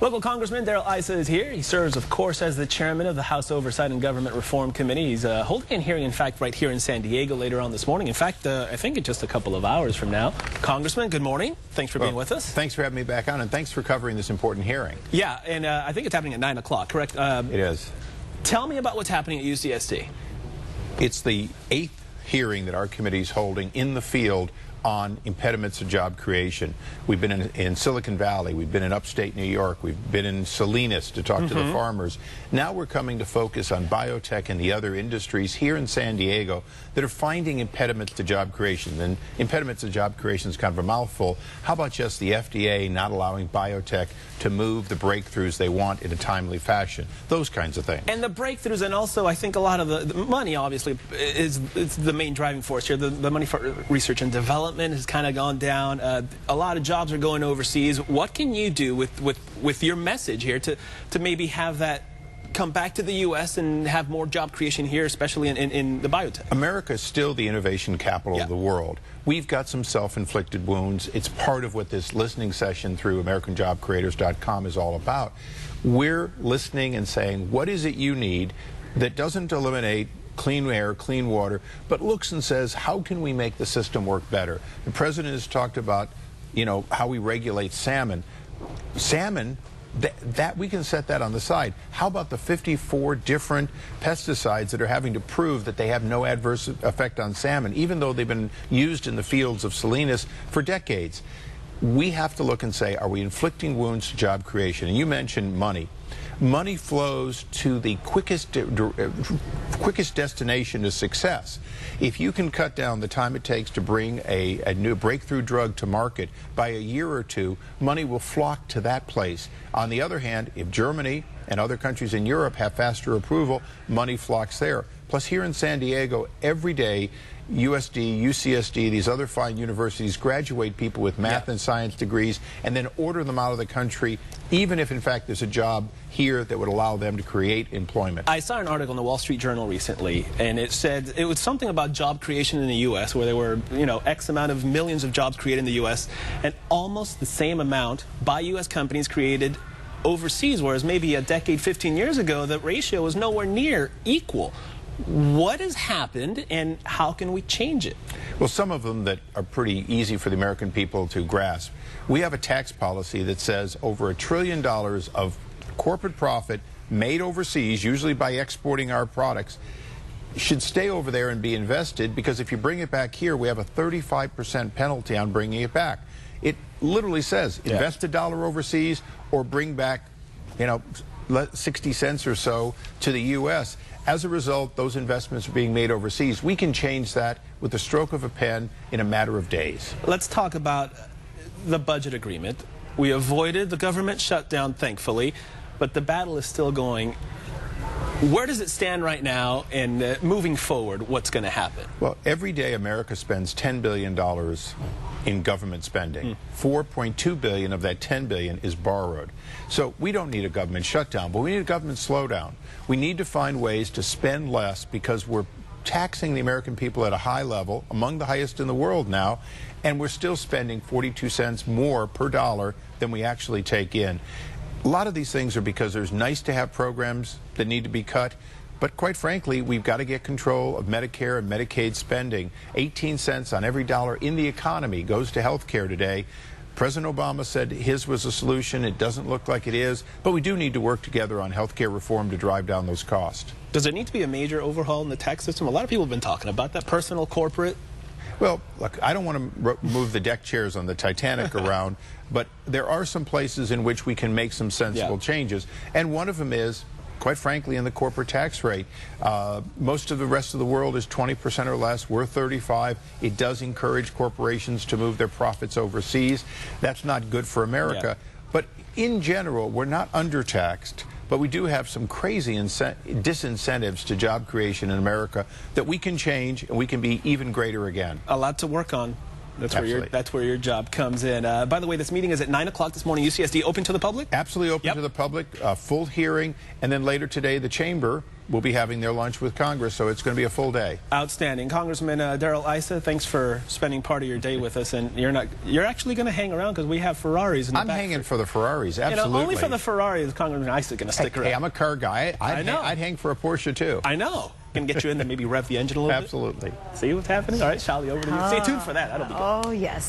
Local Congressman Darrell Issa is here. He serves, of course, as the chairman of the House Oversight and Government Reform Committee. He's holding a hearing, in fact, right here in San Diego later on this morning. In fact, I think in just a couple of hours from now. Congressman, good morning. Thanks for being with us. Thanks for having me back on, and thanks for covering this important hearing. Yeah, and I think it's happening at 9 o'clock, correct? It is. Tell me about what's happening at UCSD. It's the 8th hearing that our committee is holding in the field on impediments to job creation. We've been in Silicon Valley, we've been in upstate New York, we've been in Salinas to talk to the farmers. Now we're coming to focus on biotech and the other industries here in San Diego that are finding impediments to job creation. And impediments to job creation is kind of a mouthful. How about just the FDA not allowing biotech to move the breakthroughs they want in a timely fashion? Those kinds of things. And the breakthroughs, and also I think a lot of the money, obviously, is the main driving force here. The money for research and development has kind of gone down. A lot of jobs are going overseas. What can you do with your message here to maybe have that come back to the U.S. and have more job creation here, especially in the biotech? America is still the innovation capital of the world. We've got some self-inflicted wounds. It's part of what this listening session through AmericanJobCreators.com is all about. We're listening and saying, what is it you need that doesn't eliminate clean air, clean water, but looks and says, how can we make the system work better? The president has talked about, how we regulate salmon. Salmon, that we can set that on the side. How about the 54 different pesticides that are having to prove that they have no adverse effect on salmon, even though they've been used in the fields of Salinas for decades? We have to look and say, are we inflicting wounds to job creation? And you mentioned money. Money flows to the quickest destination to success. If you can cut down the time it takes to bring a new breakthrough drug to market by a year or two, money will flock to that place. On the other hand, if Germany and other countries in Europe have faster approval, money flocks there. Plus, here in San Diego, every day, USD, UCSD, these other fine universities graduate people with math and science degrees and then order them out of the country, even if, in fact, there's a job here that would allow them to create employment. I saw an article in the Wall Street Journal recently, and it said it was something about job creation in the U.S., where there were, X amount of millions of jobs created in the U.S., and almost the same amount by U.S. companies created overseas, whereas maybe a decade, 15 years ago, the ratio was nowhere near equal. What has happened, and how can we change it? Well, some of them that are pretty easy for the American people to grasp. We have a tax policy that says over $1 trillion of corporate profit made overseas, usually by exporting our products, should stay over there and be invested, because if you bring it back here, we have a 35% penalty on bringing it back. It literally says invest $1 overseas or bring back, 60 cents or so to the U.S. As a result, those investments are being made overseas. We can change that with the stroke of a pen in a matter of days. Let's talk about the budget agreement. We avoided the government shutdown, thankfully, but the battle is still going. Where does it stand right now, and moving forward, what's going to happen? Well, every day America spends $10 billion in government spending. $4.2 billion of that $10 billion is borrowed. So we don't need a government shutdown, but we need a government slowdown. We need to find ways to spend less, because we're taxing the American people at a high level, among the highest in the world now, and we're still spending 42 cents more per dollar than we actually take in. A lot of these things are because there's nice-to-have programs that need to be cut, but quite frankly, we've got to get control of Medicare and Medicaid spending. 18 cents on every dollar in the economy goes to health care today. President Obama said his was a solution. It doesn't look like it is, but we do need to work together on health care reform to drive down those costs. Does there need to be a major overhaul in the tax system? A lot of people have been talking about that, personal, corporate. Well, look, I don't want to move the deck chairs on the Titanic around, but there are some places in which we can make some sensible changes, and one of them is, quite frankly, in the corporate tax rate. Most of the rest of the world is 20% or less. We're 35%. It does encourage corporations to move their profits overseas. That's not good for America. But in general, we're not undertaxed, but we do have some crazy disincentives to job creation in America that we can change, and we can be even greater again. A lot to work on. That's where your job comes in. By the way, this meeting is at 9 o'clock this morning. UCSD open to the public? Absolutely open to the public. Full hearing, and then later today the chamber will be having their lunch with Congress, so it's going to be a full day. Outstanding. Congressman Darrell Issa, thanks for spending part of your day with us. And you're actually going to hang around because we have Ferraris in the back. I'm hanging for the Ferraris, absolutely. You know, only for the Ferrari is Congressman Issa going to stick around. Hey, I'm a car guy. I know. I'd hang for a Porsche, too. I know. Can get you in to maybe rev the engine a little Absolutely. bit. See what's happening? All right, Shally, over to you. Stay tuned for that. That'll be good. Oh, yes.